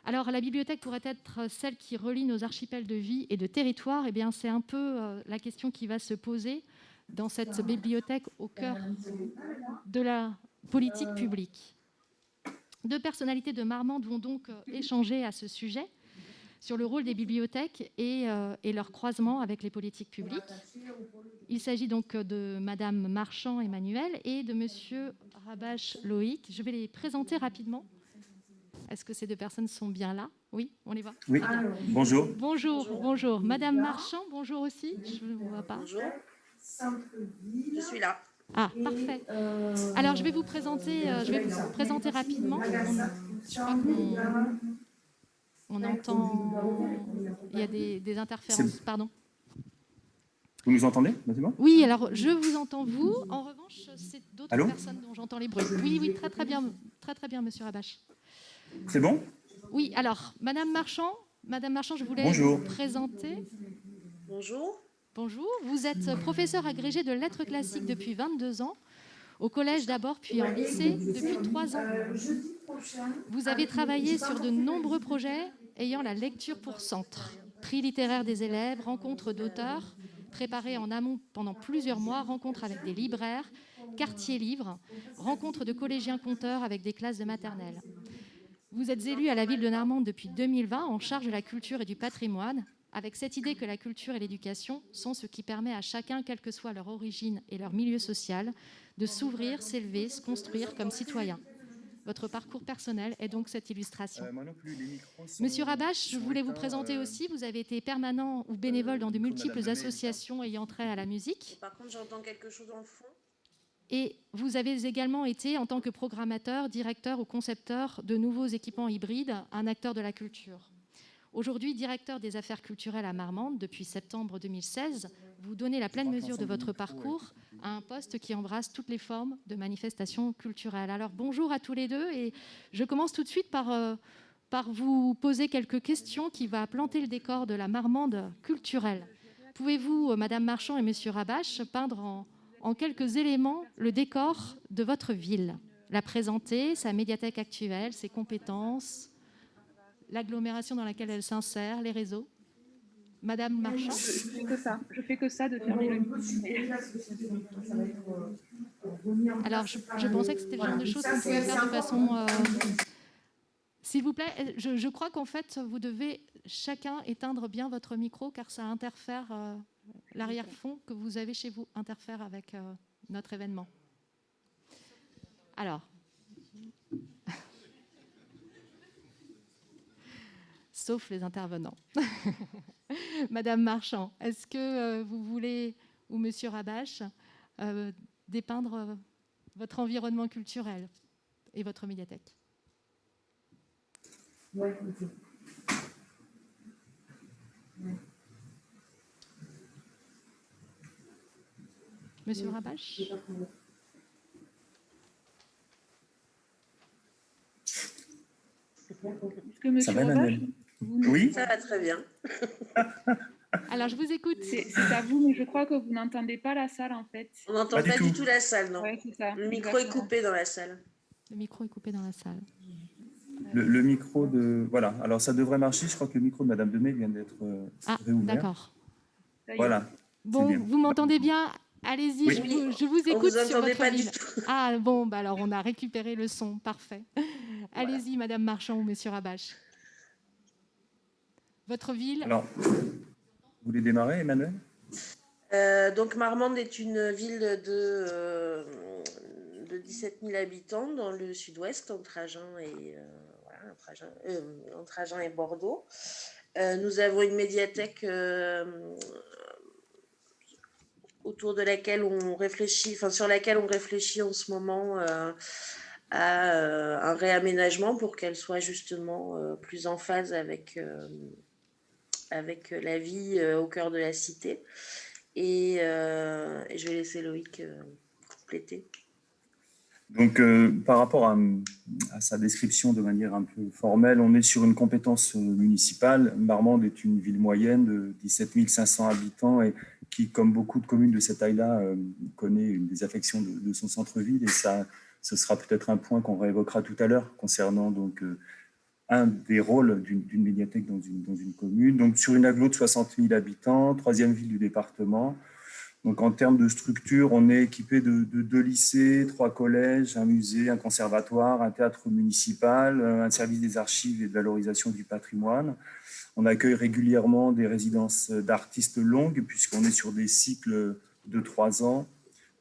Alors, la bibliothèque pourrait être celle qui relie nos archipels de vie et de territoire. Eh bien, c'est un peu la question qui va se poser dans cette bibliothèque au cœur de la politique publique. Deux personnalités de Marmande vont donc échanger à ce sujet sur le rôle des bibliothèques et leur croisement avec les politiques publiques. Il s'agit donc de Madame Marchand Emmanuel et de Monsieur Rabache Loïc. Je vais les présenter rapidement. Est-ce que ces deux personnes sont bien là? Oui, on les voit. Oui, bonjour. Bonjour. Madame Marchand, bonjour aussi. Je ne vous vois pas. Bonjour. Je suis là. Ah, parfait. Alors, je vais vous présenter rapidement. Je crois qu'on entend... Il y a des interférences, pardon. Vous nous entendez? Oui, alors je vous entends, vous. En revanche, c'est d'autres personnes dont j'entends les bruits. Oui, très bien, Monsieur Rabache. C'est bon? Oui, alors, Madame Marchand, je voulais vous présenter. Bonjour. Bonjour, vous êtes professeur agrégé de lettres classiques depuis 22 ans, au collège d'abord, puis en lycée depuis 3 ans. Vous avez travaillé sur de nombreux projets ayant la lecture pour centre. Prix littéraire des élèves, rencontres d'auteurs, préparées en amont pendant plusieurs mois, rencontres avec des libraires, quartiers livres, rencontres de collégiens conteurs avec des classes de maternelle. Vous êtes élu à la ville de Narmande depuis 2020 en charge de la culture et du patrimoine, avec cette idée que la culture et l'éducation sont ce qui permet à chacun, quelle que soit leur origine et leur milieu social, de s'ouvrir, s'élever, se construire comme citoyen. Votre parcours personnel est donc cette illustration. Monsieur Rabache, je voulais vous présenter aussi. Vous avez été permanent ou bénévole dans de multiples associations ayant trait à la musique. Par contre, j'entends quelque chose dans le fond. Et vous avez également été, en tant que programmateur, directeur ou concepteur de nouveaux équipements hybrides, un acteur de la culture. Aujourd'hui, directeur des affaires culturelles à Marmande depuis septembre 2016, vous donnez la pleine mesure de votre parcours à un poste qui embrasse toutes les formes de manifestations culturelles. Alors bonjour à tous les deux et je commence tout de suite par vous poser quelques questions qui vont planter le décor de la Marmande culturelle. Pouvez-vous, Madame Marchand et Monsieur Rabache, peindre en quelques éléments le décor de votre ville, la présenter, sa médiathèque actuelle, ses compétences, l'agglomération dans laquelle elle s'insère, les réseaux? Madame Marchand? Je fais que ça de fermer le micro. Alors, je pensais que c'était le genre de choses qu'on pouvait faire de façon... S'il vous plaît, je crois qu'en fait, vous devez chacun éteindre bien votre micro, car ça interfère, l'arrière-fond que vous avez chez vous interfère avec notre événement. Alors... sauf les intervenants. Madame Marchand, est-ce que vous voulez, ou Monsieur Rabache, dépeindre votre environnement culturel et votre médiathèque? Oui. Monsieur Rabache? Est-ce que Monsieur Rabache, oui, ça va très bien. Alors, je vous écoute. C'est à vous, mais je crois que vous n'entendez pas la salle, en fait. On n'entend pas du tout la salle, non. Ouais, c'est ça. Le micro est coupé dans la salle. Le micro est coupé dans la salle. Le micro de... Voilà, alors ça devrait marcher. Je crois que le micro de Madame Demey vient d'être réouvert. D'accord. Voilà. Bon, vous m'entendez bien? Allez-y, oui. je vous écoute sur votre pas ville. Du tout. Ah bon, alors on a récupéré le son, parfait. Allez-y, Madame Marchand ou Monsieur Rabache. Votre ville? Alors, vous voulez démarrer, Emmanuel? Donc Marmande est une ville de 17 000 habitants dans le sud-ouest, entre Agen et Bordeaux. Nous avons une médiathèque sur laquelle on réfléchit en ce moment à un réaménagement pour qu'elle soit justement plus en phase avec la vie au cœur de la cité. Et je vais laisser Loïc compléter. Donc, par rapport à sa description de manière un peu formelle, on est sur une compétence municipale. Marmande est une ville moyenne de 17 500 habitants et qui, comme beaucoup de communes de cette taille-là, connaît une désaffection de son centre-ville. Et ça, ce sera peut-être un point qu'on réévoquera tout à l'heure concernant donc, un des rôles d'une médiathèque dans une commune. Donc, sur une agglo de 60 000 habitants, troisième ville du département. Donc, en termes de structure, on est équipé de 2 lycées, 3 collèges, un musée, un conservatoire, un théâtre municipal, un service des archives et de valorisation du patrimoine. On accueille régulièrement des résidences d'artistes longues, puisqu'on est sur des cycles de 3 ans.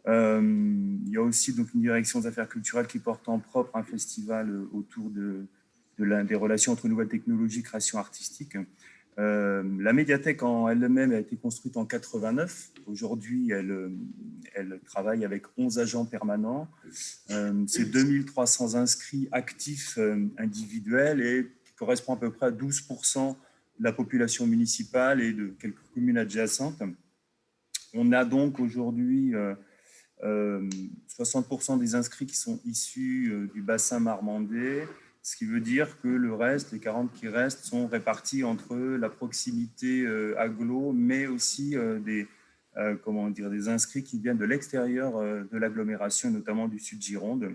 Il y a aussi donc une direction des affaires culturelles qui porte en propre un festival autour des relations entre nouvelles technologies et création artistique. La médiathèque en elle-même a été construite en 89. Aujourd'hui, elle travaille avec 11 agents permanents. C'est 2300 inscrits actifs individuels et qui correspond à peu près à 12% de la population municipale et de quelques communes adjacentes. On a donc aujourd'hui 60% des inscrits qui sont issus du bassin marmandais, ce qui veut dire que le reste, les 40 qui restent, sont répartis entre la proximité agglo, mais aussi des inscrits qui viennent de l'extérieur de l'agglomération, notamment du sud Gironde.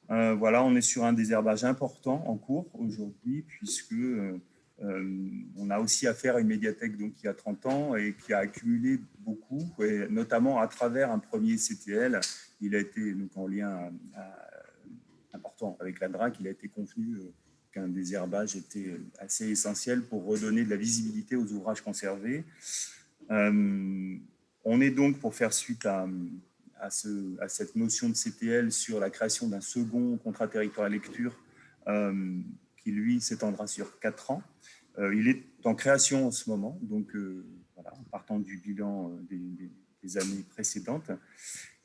Voilà, on est sur un désherbage important en cours aujourd'hui, puisque on a aussi affaire à une médiathèque donc, qui a 30 ans et qui a accumulé beaucoup, et notamment à travers un premier CTL. Il a été donc, en lien important avec la DRAC, il a été convenu qu'un désherbage était assez essentiel pour redonner de la visibilité aux ouvrages conservés. On est donc, pour faire suite à cette notion de CTL, sur la création d'un second contrat territorial lecture qui, lui, s'étendra sur 4 ans. Il est en création en ce moment, donc voilà, en partant du bilan des années précédentes.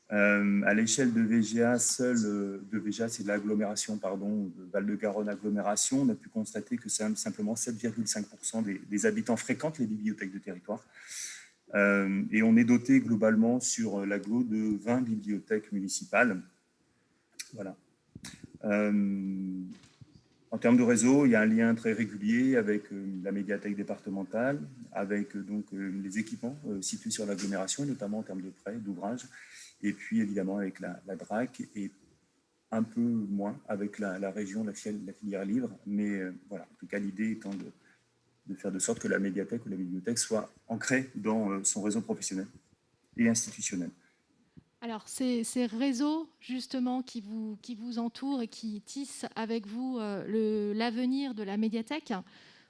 À l'échelle de VGA, de VGA, c'est de l'agglomération, pardon, de Val-de-Garonne agglomération, on a pu constater que simplement 7,5% des habitants fréquentent les bibliothèques de territoire. Et on est doté globalement sur l'agglo de 20 bibliothèques municipales. Voilà. En termes de réseau, il y a un lien très régulier avec la médiathèque départementale, avec donc les équipements situés sur l'agglomération, notamment en termes de prêts, d'ouvrages, et puis évidemment avec la DRAC, et un peu moins avec la région, la filière livre. Mais voilà, en tout cas, l'idée étant de faire de sorte que la médiathèque ou la bibliothèque soit ancrée dans son réseau professionnel et institutionnel. Alors, ces réseaux, justement, qui vous entourent et qui tissent avec vous l'avenir de la médiathèque,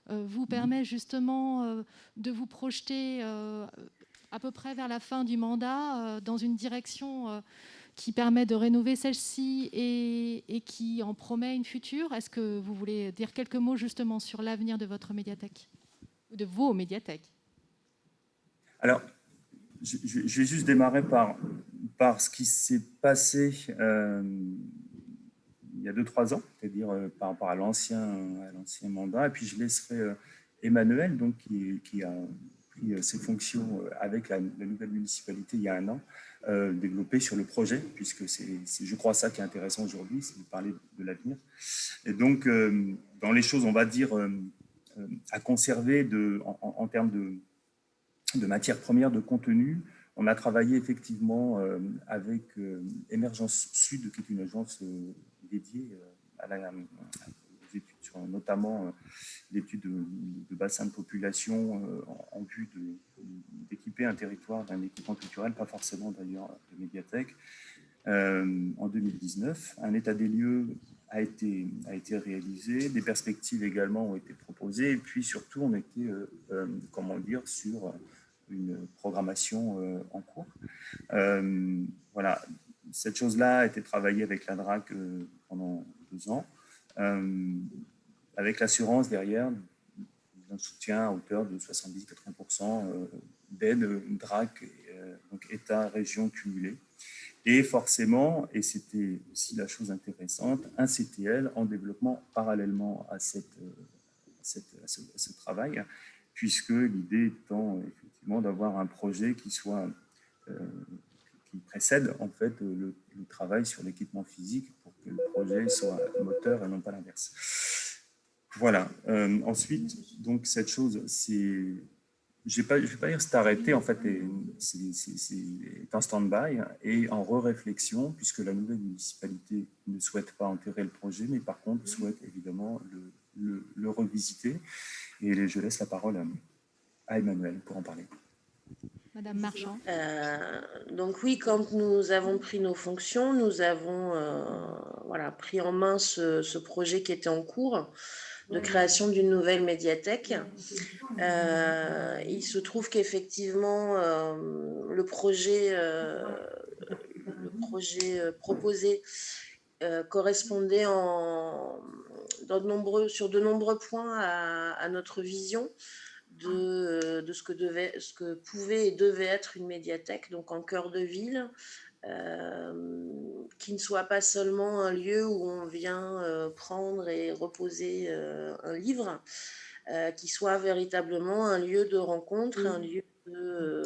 vous permet justement de vous projeter à peu près vers la fin du mandat dans une direction qui permet de rénover celle-ci et qui en promet une future. Est-ce que vous voulez dire quelques mots justement sur l'avenir de votre médiathèque, ou de vos médiathèques? Alors, je vais juste démarrer par ce qui s'est passé il y a 2-3 ans, c'est-à-dire par rapport à l'ancien mandat. Et puis, je laisserai Emmanuel, donc, qui a pris ses fonctions avec la nouvelle municipalité il y a 1 an, développer sur le projet, puisque c'est, je crois, ça qui est intéressant aujourd'hui, c'est de parler de l'avenir. Et donc, dans les choses, on va dire, à conserver en termes de matières premières, de contenu, on a travaillé effectivement avec Émergence Sud, qui est une agence dédiée aux études sur notamment l'étude de bassin de population en vue d'équiper un territoire d'un équipement culturel, pas forcément d'ailleurs de médiathèque. En 2019, un état des lieux a été réalisé, des perspectives également ont été proposées, et puis surtout on était, sur une programmation en cours. Voilà, cette chose-là a été travaillée avec la DRAC pendant 2 ans, avec l'assurance derrière d'un soutien à hauteur de 70-80% d'aide DRAC, donc État, région cumulée. Et forcément, et c'était aussi la chose intéressante, un CTL en développement parallèlement à ce travail, puisque l'idée étant effectivement d'avoir un projet qui précède en fait le travail sur l'équipement physique pour que le projet soit moteur et non pas l'inverse. Voilà. Ensuite, donc cette chose, je ne vais pas dire c'est arrêté, en fait, c'est en stand-by et en re-réflexion, puisque la nouvelle municipalité ne souhaite pas enterrer le projet, mais par contre souhaite évidemment le revisiter. Et je laisse la parole à Emmanuelle pour en parler. Madame Marchand. Donc oui, quand nous avons pris nos fonctions, nous avons pris en main ce projet qui était en cours de création d'une nouvelle médiathèque. Il se trouve qu'effectivement, le projet proposé correspondait sur de nombreux points à notre vision de ce que pouvait et devait être une médiathèque, donc en cœur de ville, qui ne soit pas seulement un lieu où on vient prendre et reposer un livre, qui soit véritablement un lieu de rencontre, un lieu de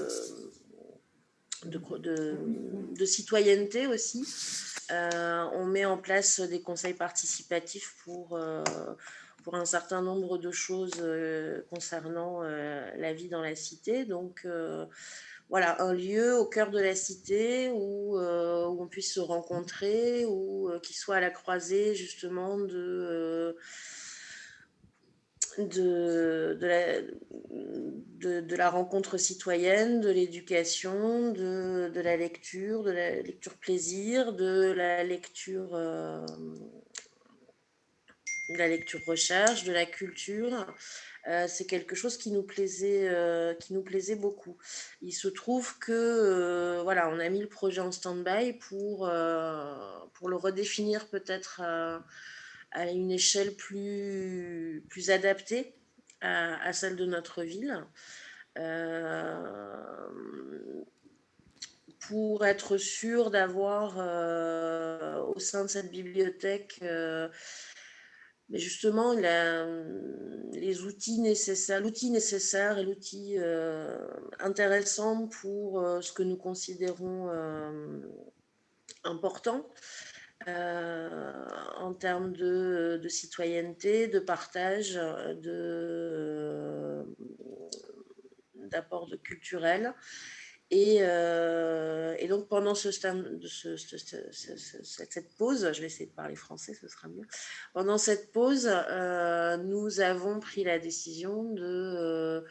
citoyenneté aussi. On met en place des conseils participatifs pour un certain nombre de choses concernant la vie dans la cité. Donc, voilà, un lieu au cœur de la cité où on puisse se rencontrer, ou qui soit à la croisée justement de la rencontre citoyenne, de l'éducation, de la lecture plaisir, de la lecture recherche, de la culture. C'est quelque chose qui nous plaisait beaucoup. Il se trouve que on a mis le projet en stand-by pour le redéfinir peut-être à une échelle plus adaptée à celle de notre ville, pour être sûr d'avoir au sein de cette bibliothèque mais justement les outils nécessaires, l'outil nécessaire et l'outil intéressant pour ce que nous considérons important en termes de citoyenneté, de partage, d'apport culturel. Et donc pendant cette pause, je vais essayer de parler français, ce sera mieux. Pendant cette pause, nous avons pris la décision de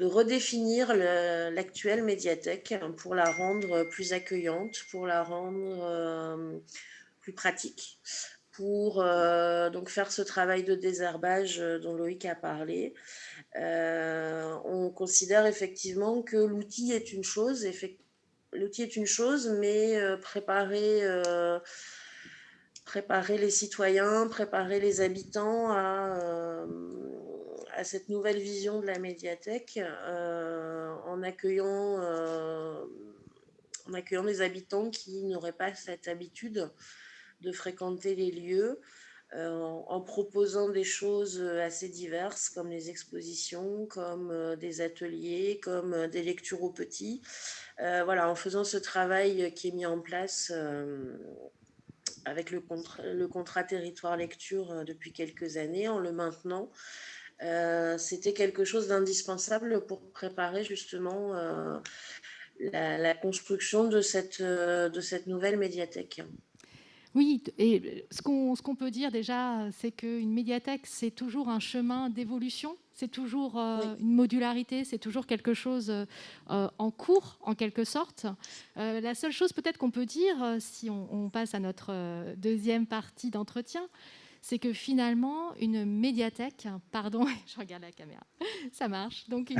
redéfinir l'actuelle médiathèque pour la rendre plus accueillante, pour la rendre plus pratique, pour donc faire ce travail de désherbage dont Loïc a parlé. On considère effectivement que l'outil est une chose, mais préparer les citoyens, préparer les habitants à cette nouvelle vision de la médiathèque, en accueillant des habitants qui n'auraient pas cette habitude de fréquenter les lieux, en proposant des choses assez diverses, comme les expositions, comme des ateliers, comme des lectures aux petits. En faisant ce travail qui est mis en place avec le contrat territoire lecture depuis quelques années, en le maintenant, c'était quelque chose d'indispensable pour préparer justement la construction de cette nouvelle médiathèque. Oui, et ce qu'on peut dire déjà, c'est qu'une médiathèque, c'est toujours un chemin d'évolution, c'est toujours une modularité, c'est toujours quelque chose en cours, en quelque sorte. La seule chose peut-être qu'on peut dire, si on passe à notre deuxième partie d'entretien, c'est que finalement, une médiathèque, pardon, je regarde la caméra, ça marche, donc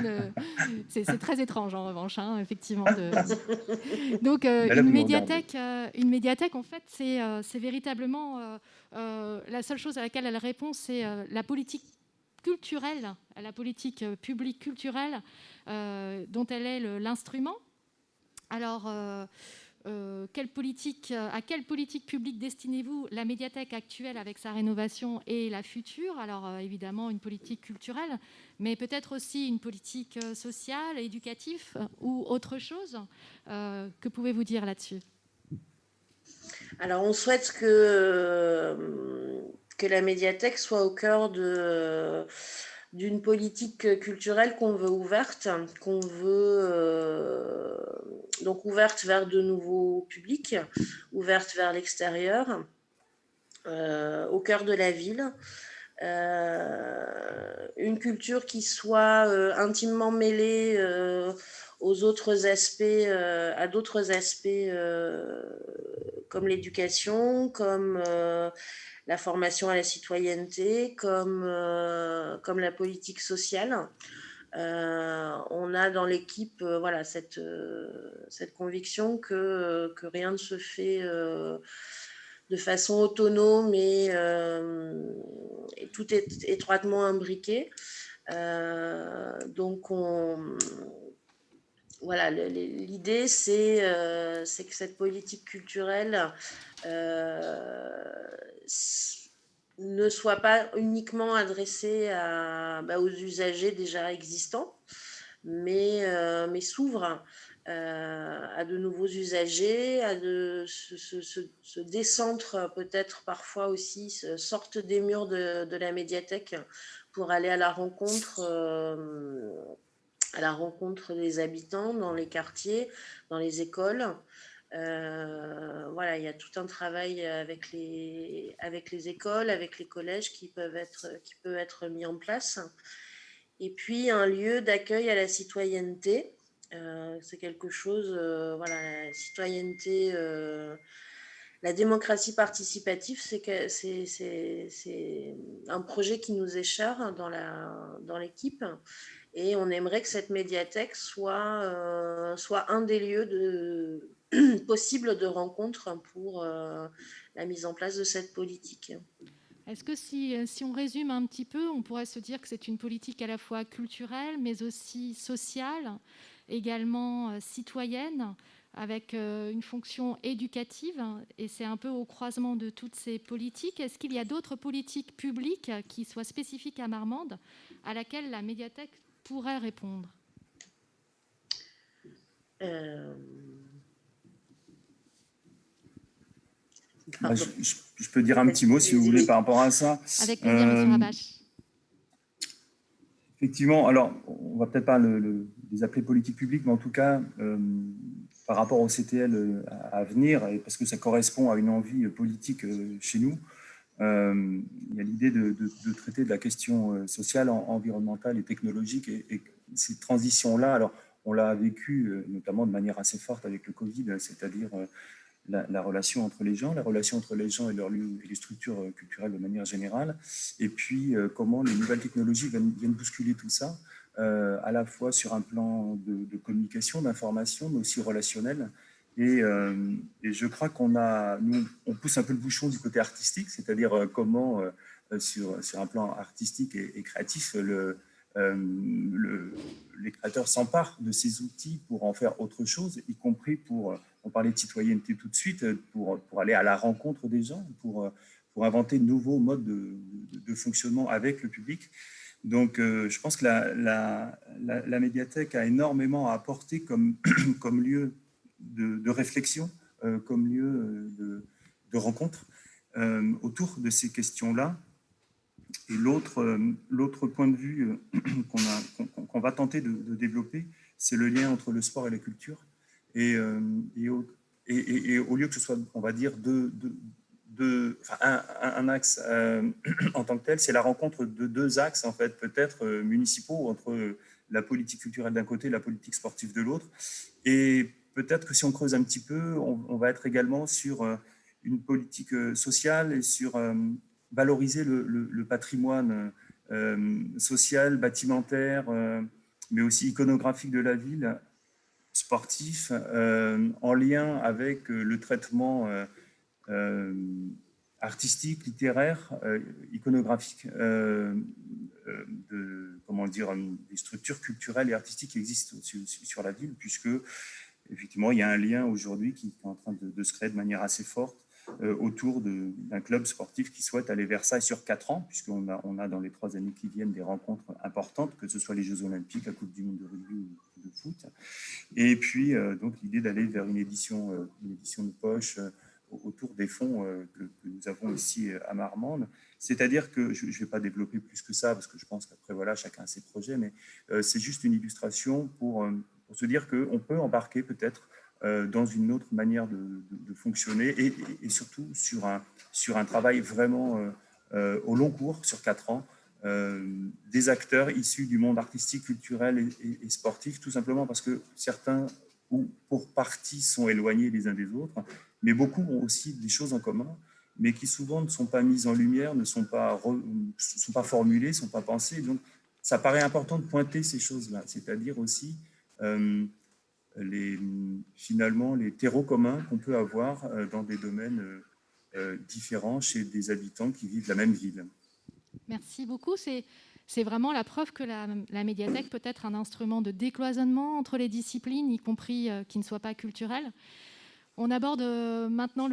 c'est très étrange en revanche, hein, effectivement. Donc une médiathèque, en fait, c'est véritablement la seule chose à laquelle elle répond, c'est la politique culturelle, la politique publique culturelle dont elle est l'instrument. Alors, à quelle politique publique destinez-vous la médiathèque actuelle avec sa rénovation et la future? Alors évidemment une politique culturelle, mais peut-être aussi une politique sociale, éducative ou autre chose. Que pouvez-vous dire là-dessus? Alors on souhaite que la médiathèque soit au cœur d'une politique culturelle qu'on veut ouverte, donc ouverte vers de nouveaux publics, ouverte vers l'extérieur, au cœur de la ville, une culture qui soit intimement mêlée aux autres aspects, à d'autres aspects comme l'éducation, comme la formation à la citoyenneté, comme la politique sociale. On a dans l'équipe voilà, cette conviction que rien ne se fait de façon autonome et tout est étroitement imbriqué. Donc, voilà, l'idée, c'est que cette politique culturelle ne soit pas uniquement adressée aux usagers déjà existants, mais s'ouvre à de nouveaux usagers, se décentre peut-être parfois aussi, sortent des murs de la médiathèque pour aller à la rencontre des habitants dans les quartiers, dans les écoles. Voilà, il y a tout un travail avec les écoles, avec les collèges qui peut être mis en place. Et puis un lieu d'accueil à la citoyenneté. C'est quelque chose, voilà, la citoyenneté, la démocratie participative, c'est un projet qui nous est cher dans l'équipe. Et on aimerait que cette médiathèque soit un des lieux possibles de rencontre pour la mise en place de cette politique. Est-ce que si on résume un petit peu, on pourrait se dire que c'est une politique à la fois culturelle, mais aussi sociale, également citoyenne, avec une fonction éducative, et c'est un peu au croisement de toutes ces politiques. Est-ce qu'il y a d'autres politiques publiques qui soient spécifiques à Marmande, à laquelle la médiathèque pourrait répondre? Je peux dire un petit mot, si vous voulez, par rapport à ça. Avec plaisir, M. Habache. Effectivement, alors, on ne va peut-être pas les appeler politiques publiques, mais en tout cas, par rapport au CTL à venir, et parce que ça correspond à une envie politique chez nous, il y a l'idée de traiter de la question sociale, environnementale et technologique. Et ces transitions-là, alors, on l'a vécu notamment de manière assez forte avec le Covid, c'est-à-dire la relation entre les gens, et leurs lieux et les structures culturelles de manière générale, et puis comment les nouvelles technologies viennent bousculer tout ça, à la fois sur un plan de communication, d'information, mais aussi relationnel. Et je crois nous, on pousse un peu le bouchon du côté artistique, c'est-à-dire comment, sur un plan artistique et créatif, les créateurs s'emparent de ces outils pour en faire autre chose, y compris on parlait de citoyenneté tout de suite, pour aller à la rencontre des gens, pour inventer de nouveaux modes de fonctionnement avec le public. Donc, je pense que la médiathèque a énormément à apporter comme lieu de réflexion, comme lieu de rencontre autour de ces questions-là. Et l'autre point de vue qu'on va tenter de développer, c'est le lien entre le sport et la culture. Et au lieu que ce soit, on va dire, un axe en tant que tel, c'est la rencontre de deux axes, en fait, peut-être municipaux, entre la politique culturelle d'un côté et la politique sportive de l'autre. Et peut-être que si on creuse un petit peu, on va être également sur une politique sociale et sur valoriser le patrimoine social, bâtimentaire, mais aussi iconographique de la ville, sportif, en lien avec le traitement artistique, littéraire, iconographique des structures culturelles et artistiques qui existent sur la ville, puisque effectivement il y a un lien aujourd'hui qui est en train de se créer de manière assez forte autour d'un club sportif qui souhaite aller vers ça sur 4 ans, puisqu'on a dans les 3 années qui viennent des rencontres importantes, que ce soit les Jeux Olympiques, la Coupe du Monde de rugby ou de foot. Et puis, donc, l'idée d'aller vers une édition de poche autour des fonds que nous avons ici à Marmande. C'est-à-dire que, je ne vais pas développer plus que ça, parce que je pense qu'après, voilà, chacun a ses projets, mais c'est juste une illustration pour se dire qu'on peut embarquer peut-être dans une autre manière de fonctionner et surtout sur un travail vraiment au long cours, sur 4 ans, des acteurs issus du monde artistique, culturel et sportif, tout simplement parce que certains, ou pour partie, sont éloignés les uns des autres, mais beaucoup ont aussi des choses en commun, mais qui souvent ne sont pas mises en lumière, ne sont pas formulées, ne sont pas pensées. Donc, ça paraît important de pointer ces choses-là, c'est-à-dire aussi finalement les terreaux communs qu'on peut avoir dans des domaines différents chez des habitants qui vivent la même ville. Merci beaucoup. C'est vraiment la preuve que la médiathèque peut être un instrument de décloisonnement entre les disciplines, y compris qui ne soient pas culturelles. On aborde maintenant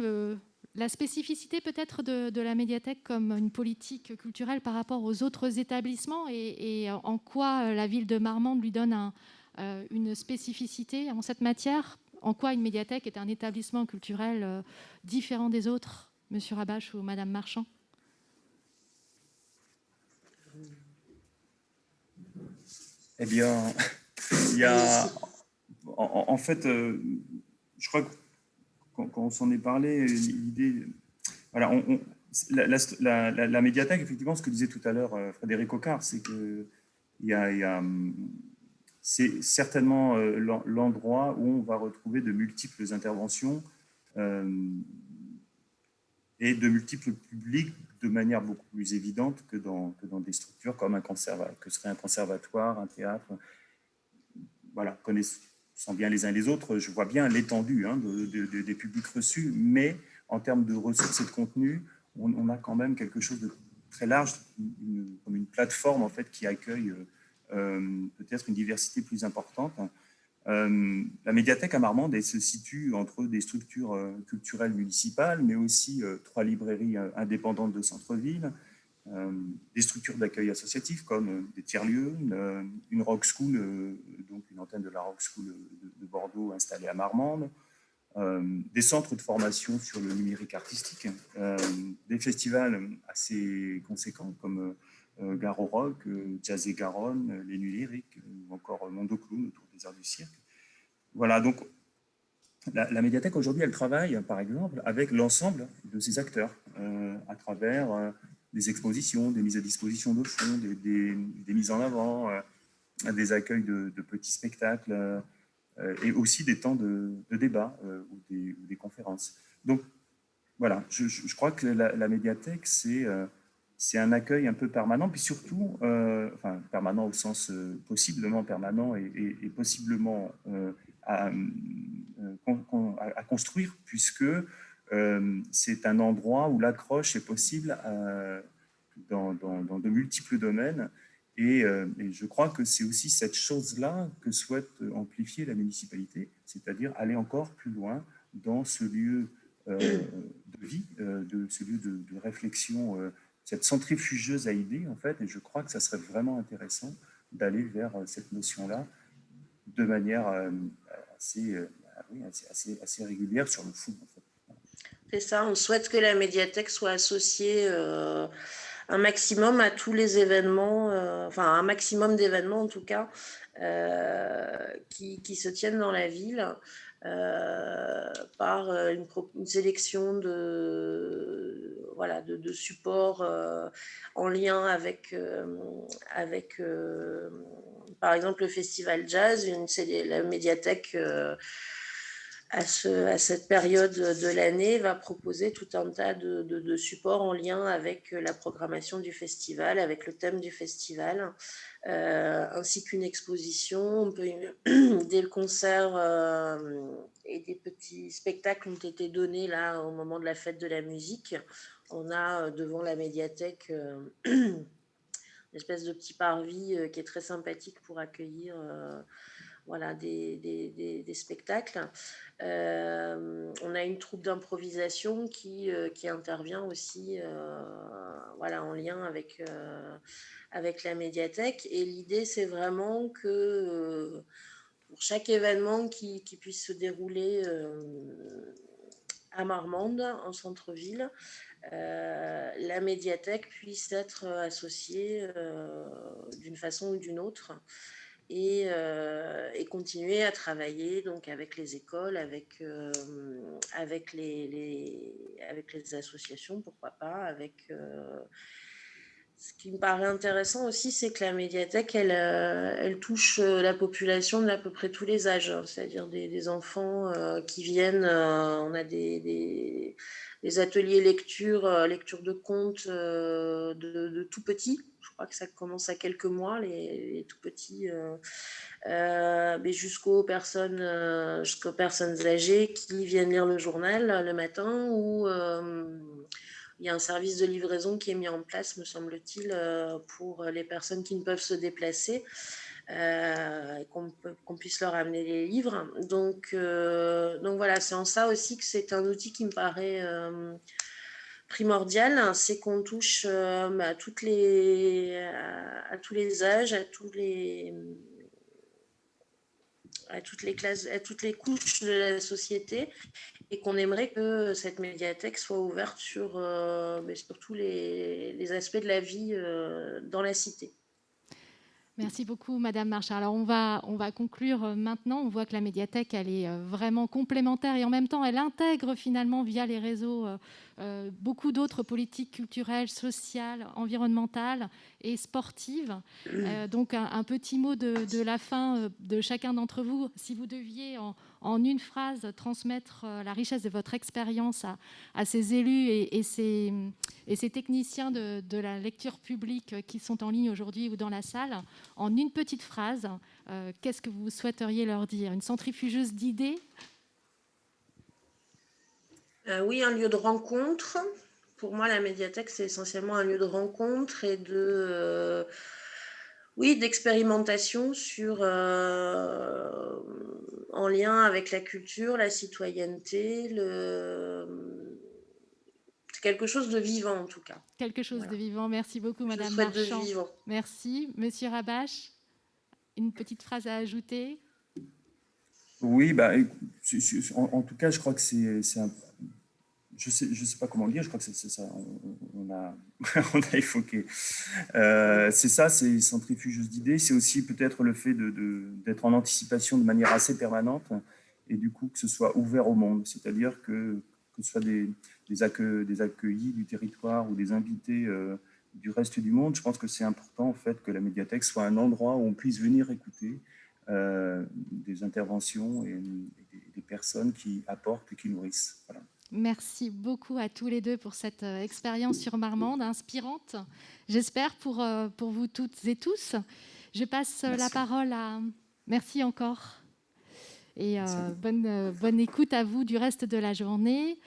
la spécificité peut-être de la médiathèque comme une politique culturelle par rapport aux autres établissements et en quoi la ville de Marmande lui donne une spécificité en cette matière. En quoi une médiathèque est un établissement culturel différent des autres, Monsieur Rabache ou Madame Marchand? Eh bien, il y a... En fait, je crois que quand on s'en est parlé, l'idée... Voilà, la médiathèque, effectivement, ce que disait tout à l'heure Frédéric Coquart, c'est que c'est certainement l'endroit où on va retrouver de multiples interventions et de multiples publics de manière beaucoup plus évidente que dans des structures comme que serait un conservatoire, un théâtre. Voilà, connaissant bien les uns les autres, je vois bien l'étendue des publics reçus, mais en termes de ressources et de contenu, on a quand même quelque chose de très large, comme une plateforme en fait qui accueille peut-être une diversité plus importante. La médiathèque à Marmande, elle se situe entre des structures culturelles municipales, mais aussi 3 librairies indépendantes de centre-ville, des structures d'accueil associatifs comme des tiers-lieux, une rock school, donc une antenne de la rock school de Bordeaux installée à Marmande, des centres de formation sur le numérique artistique, des festivals assez conséquents comme Garo Rock, Jazz et Garonne, les Nuits Lyriques, ou encore Mondo Clown autour des arts du cirque. Voilà, donc la médiathèque aujourd'hui, elle travaille par exemple avec l'ensemble de ces acteurs à travers des expositions, des mises à disposition de fonds, des mises en avant, des accueils de petits spectacles et aussi des temps de débat ou des conférences. Donc voilà, je crois que la médiathèque, c'est un accueil un peu permanent, puis surtout, enfin permanent au sens possiblement permanent et possiblement à construire, puisque c'est un endroit où l'accroche est possible dans de multiples domaines. Et je crois que c'est aussi cette chose-là que souhaite amplifier la municipalité, c'est-à-dire aller encore plus loin dans ce lieu de vie, de ce lieu de réflexion, cette centrifugeuse à idées, en fait. Et je crois que ça serait vraiment intéressant d'aller vers cette notion-là de manière assez régulière sur le fond, en fait. C'est ça, on souhaite que la médiathèque soit associée un maximum à tous les événements, enfin un maximum d'événements en tout cas, qui se tiennent dans la ville par une sélection de supports en lien avec par exemple le festival jazz, la médiathèque à cette période de l'année va proposer tout un tas de supports en lien avec la programmation du festival, avec le thème du festival, ainsi qu'une exposition. Dès le concert et des petits spectacles ont été donnés là au moment de la fête de la musique. On a devant la médiathèque une espèce de petit parvis qui est très sympathique pour accueillir des spectacles. On a une troupe d'improvisation qui intervient aussi en lien avec la médiathèque. Et l'idée, c'est vraiment que pour chaque événement qui puisse se dérouler à Marmande, en centre-ville, la médiathèque puisse être associée d'une façon ou d'une autre. et continuer à travailler donc avec les écoles, avec les associations, pourquoi pas, ce qui me paraît intéressant aussi, c'est que la médiathèque, elle touche la population d'à peu près tous les âges, hein, c'est-à-dire des enfants qui viennent. On a des ateliers lecture de contes de tout petits. Je crois que ça commence à quelques mois, les tout petits, mais jusqu'aux personnes âgées qui viennent lire le journal le matin ou il y a un service de livraison qui est mis en place, me semble-t-il, pour les personnes qui ne peuvent se déplacer, qu'on puisse leur amener les livres. Donc voilà, c'est en ça aussi que c'est un outil qui me paraît primordial, c'est qu'on touche à tous les âges, à toutes les classes, à toutes les couches de la société, et qu'on aimerait que cette médiathèque soit ouverte sur tous les aspects de la vie dans la cité. Merci beaucoup, Madame Marchard. Alors, on va conclure maintenant. On voit que la médiathèque, elle est vraiment complémentaire et en même temps, elle intègre finalement via les réseaux beaucoup d'autres politiques culturelles, sociales, environnementales et sportives. Donc, un petit mot de la fin de chacun d'entre vous. Si vous deviez, en une phrase, transmettre la richesse de votre expérience à ces élus et ces techniciens de la lecture publique qui sont en ligne aujourd'hui ou dans la salle, en une petite phrase, qu'est-ce que vous souhaiteriez leur dire? Une centrifugeuse d'idées? Oui, un lieu de rencontre. Pour moi, la médiathèque, c'est essentiellement un lieu de rencontre et d'expérimentation en lien avec la culture, la citoyenneté, c'est quelque chose de vivant en tout cas. Quelque chose de vivant. Merci beaucoup, Madame Marchand. De vivant. Merci. Monsieur Rabache, une petite phrase à ajouter? Oui, en tout cas, je crois que c'est un... Je sais pas comment dire, je crois que c'est ça, on a évoqué. C'est ça, c'est centrifugeuse d'idées. C'est aussi peut-être le fait d'être en anticipation de manière assez permanente et du coup que ce soit ouvert au monde. C'est-à-dire que ce soit des accueillis du territoire ou des invités du reste du monde. Je pense que c'est important en fait que la médiathèque soit un endroit où on puisse venir écouter des interventions et des personnes qui apportent et qui nourrissent. Voilà. Merci beaucoup à tous les deux pour cette expérience sur Marmande, inspirante, j'espère, pour vous toutes et tous. Je passe la parole à... Merci encore. Et bonne écoute à vous du reste de la journée.